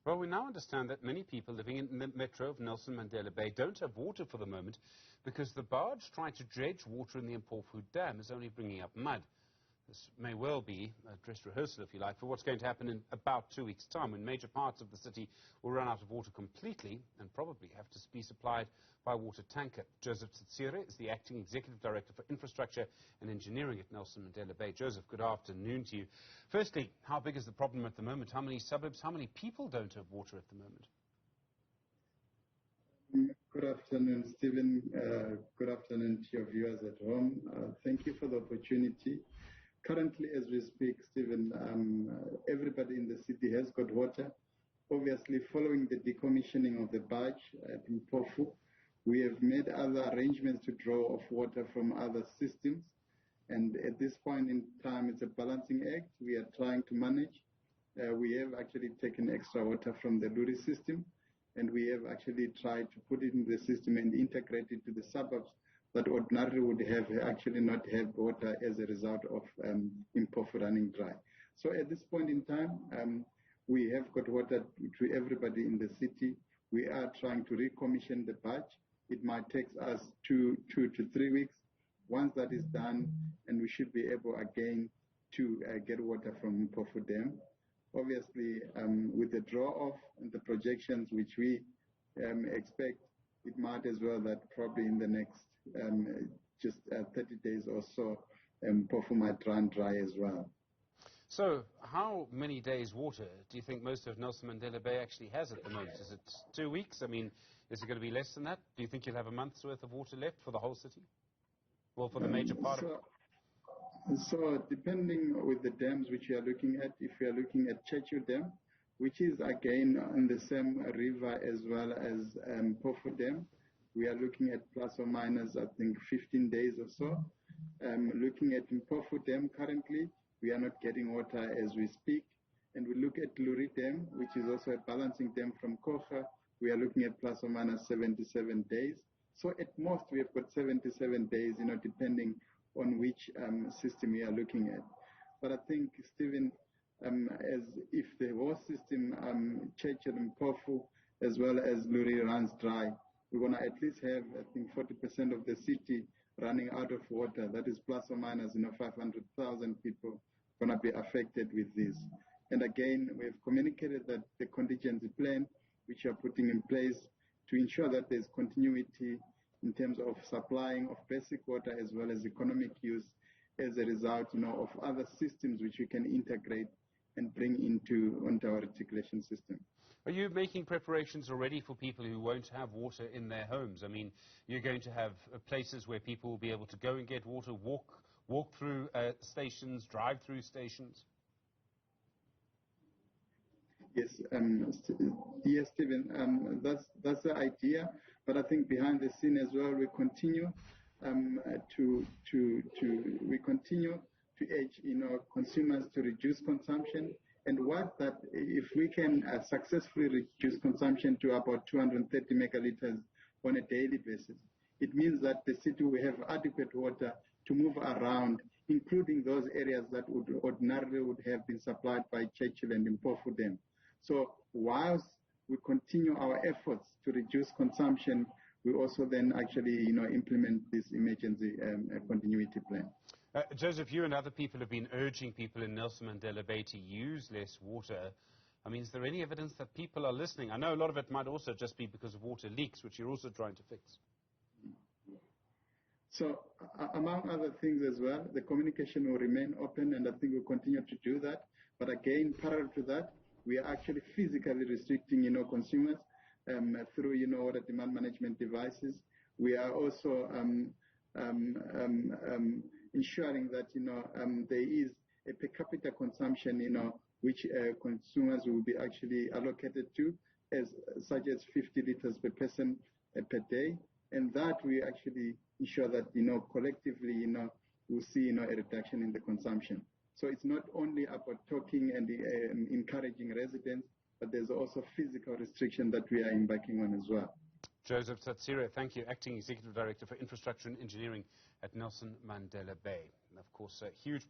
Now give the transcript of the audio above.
Well, we now understand that many people living in the metro of Nelson Mandela Bay don't have water for the moment because the barge trying to dredge water in the Impofu Dam is only bringing up mud. This may well be a dress rehearsal, if you like, for what's going to happen in about 2 weeks' time, when major parts of the city will run out of water completely and probably have to be supplied by a water tanker. Joseph Tsatsire is the Acting Executive Director for Infrastructure and Engineering at Nelson Mandela Bay. Joseph, good afternoon to you. Firstly, how big is the problem at the moment? How many suburbs, how many people don't have water at the moment? Good afternoon, Stephen. Good afternoon to your viewers at home. Thank you for the opportunity. Currently, as we speak, Stephen, everybody in the city has got water. Obviously, following the decommissioning of the barge at Impofu, we have made other arrangements to draw off water from other systems. And at this point in time, it's a balancing act. We are trying to manage. We have actually taken extra water from the Luri system, and we have actually tried to put it in the system and integrate it to the suburbs that ordinarily would have actually not had water as a result of Impofu running dry. So at this point in time, we have got water to everybody in the city. We are trying to recommission the barge. It might take us two to 3 weeks. Once that is done, and we should be able again to get water from Impofu Dam. Obviously, with the draw-off and the projections which we expect, it might as well that probably in the next just 30 days or so, Impofu might run dry as well. So, how many days water do you think most of Nelson Mandela Bay actually has at the moment? Is it 2 weeks? I mean, is it going to be less than that? Do you think you'll have a month's worth of water left for the whole city? Well, for the major part of it? So, depending with the dams which you are looking at, if you are looking at Tsatsire Dam, which is again on the same river as well as Impofu Dam, we are looking at plus or minus, I think, 15 days or so. Looking at Impofu Dam currently, we are not getting water as we speak. And we look at Luri Dam, which is also a balancing dam from Kocha, we are looking at plus or minus 77 days. So at most, we have got 77 days, depending on which system we are looking at. But I think, Stephen, as if the whole system, Tsatsire and Impofu, as well as Luri runs dry, we're going to at least have, I think, 40% of the city running out of water. That is plus or minus, 500,000 people going to be affected with this. And again, we have communicated that the contingency plan, which we are putting in place to ensure that there's continuity in terms of supplying of basic water as well as economic use as a result, of other systems which we can integrate and bring onto our reticulation system. Are you making preparations already for people who won't have water in their homes? I mean, you're going to have places where people will be able to go and get water, walk through stations, drive through stations? Yes, yes, Stephen, that's the idea. But I think behind the scene as well, we continue to urge consumers to reduce consumption. And if we can successfully reduce consumption to about 230 megaliters on a daily basis, it means that the city will have adequate water to move around, including those areas that would ordinarily have been supplied by Tsatsire and Impofu Dam. So whilst we continue our efforts to reduce consumption, we also then actually implement this emergency continuity plan. Joseph, you and other people have been urging people in Nelson Mandela Bay to use less water. I mean, is there any evidence that people are listening? I know a lot of it might also just be because of water leaks, which you're also trying to fix. So, among other things as well, the communication will remain open, and I think we'll continue to do that. But again, parallel to that, we are actually physically restricting, consumers through, water demand management devices. We are also ensuring that, there is a per capita consumption, which consumers will be actually allocated to, such as 50 liters per person per day. And that we actually ensure that, collectively, we'll see, a reduction in the consumption. So it's not only about talking and encouraging residents, but there's also physical restriction that we are embarking on as well. Joseph Tsatsire, thank you, Acting Executive Director for Infrastructure and Engineering at Nelson Mandela Bay. And of course, a huge